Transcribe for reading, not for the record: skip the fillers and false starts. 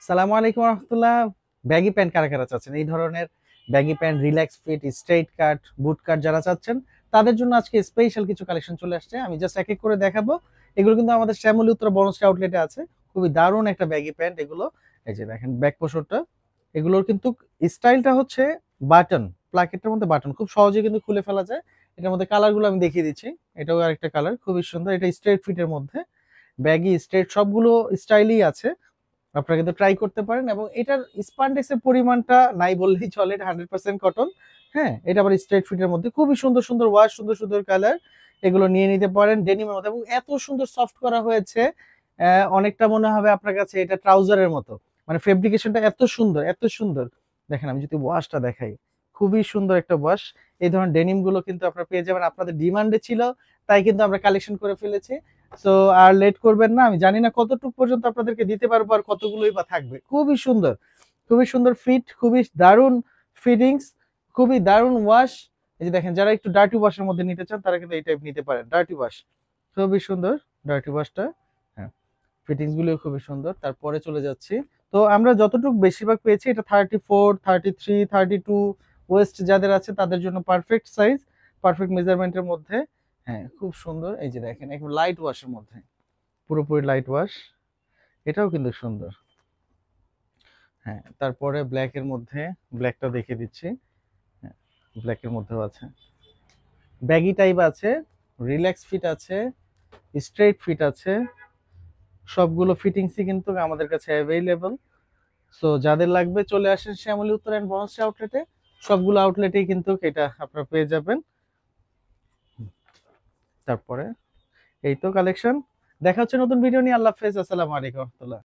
সালামু আলাইকুম রহমতুল্লাহ। Baggy pant কারা কারা চাচ্ছেন? এই ধরনের baggy pant, relax fit, straight cut, boot cut যারা চাচ্ছেন তাদের জন্য আজকে স্পেশাল কিছু কালেকশন চলে আসছে। আমি জাস্ট এক এক করে দেখাবো। এগুলো কিন্তু আমাদের শ্যামলী উত্তর বনশ্রী আউটলেটে আছে। খুবই দারুণ একটা ব্যাগি প্যান্ট এগুলো। এই যে দেখেন ব্যাক পোষণটা, এগুলোর কিন্তু স্টাইলটা হচ্ছে বাটন, প্লাকেটের মধ্যে বাটন, খুব সহজে কিন্তু খুলে ফেলা যায়। এটার মধ্যে কালারগুলো আমি দেখিয়ে দিচ্ছি। এটাও আরেকটা কালার, খুবই সুন্দর। এটা স্ট্রেট ফিটের মধ্যে, ব্যাগি স্ট্রেট সবগুলো স্টাইলই আছে। আপনারা কিন্তু ট্রাই করতে পারেন, এবং এটার স্পান্ডেক্সের পরিমাণটা নাই বললেই চলে। এটা 100% কটন। হ্যাঁ, এটা আবার স্ট্রেট ফিটের মধ্যে খুবই সুন্দর সুন্দর ওয়াশ, সুন্দর সুন্দর কালার। এগুলো নিয়ে নিতে পারেন ডেনিমের মধ্যে, এবং এত সুন্দর সফট করা হয়েছে। অনেকটা মনে হবে আপনার কাছে এটা ট্রাউজারের মতো। মানে ফেব্রিকেশনটা এত সুন্দর, এত সুন্দর। দেখেন আমি যদি ওয়াশটা দেখাই, খুবই সুন্দর একটা ওয়াশ। এই ধরনের ডেনিম গুলো কিন্তু আপনারা পেয়ে যাবেন, আপনাদের ডিমান্ডে ছিল তাই কিন্তু আমরা কালেকশন করে ফেলেছি। সো আর লেট করবেন না। আমি জানি না কতটুকু পর্যন্ত আপনাদেরকে দিতে পারবো আর কতগুলোই বা থাকবে। খুবই সুন্দর, খুবই সুন্দর ফিট, খুবই দারুণ ফিটিংস, খুবই দারুণ ওয়াশ। এই যে দেখেন, যারা একটু ডার্টি ওয়াশের মধ্যে নিতে চান তারা কিন্তু এই টাইপ নিতে পারেন, ডার্টি ওয়াশ। খুবই সুন্দর ডার্টি ওয়াশটা। হ্যাঁ, ফিটিংস গুলো খুবই সুন্দর। তারপরে চলে যাচ্ছি। তো আমরা যতটুকু বেশিরভাগ পেয়েছি এটা 34, 33, 32 ওয়েস্ট যাদের আছে তাদের জন্য পারফেক্ট সাইজ, পারফেক্ট মেজারমেন্টের মধ্যে। হ্যাঁ, খুব সুন্দর। এই যে দেখেন একদম লাইট ওয়াশের মধ্যে, পুরোপুরি লাইট ওয়াশ। এটাও কিন্তু সুন্দর। হ্যাঁ, তারপরে ব্ল্যাক এর মধ্যে, ব্ল্যাকটা দেখিয়ে দিচ্ছি। হ্যাঁ, ব্ল্যাক এর মধ্যেও আছে, ব্যাগি টাইপ আছে, রিল্যাক্স ফিট আছে, স্ট্রেট ফিট আছে। সবগুলো ফিটিংসই কিন্তু আমাদের কাছে অ্যাভেলেবল। সো যাদের লাগবে চলে আসেন শ্যামলী উত্তর অ্যান্ড বনশ্রী আউটলেটে। সবগুলো আউটলেটেই কিন্তু এটা আপনারা পেয়ে যাবেন। তারপরে এই তো কালেকশন। দেখা হচ্ছে নতুন ভিডিও নিয়ে। আল্লাহ হাফেজ, আসসালামু আলাইকুম রহমতুল্লাহ।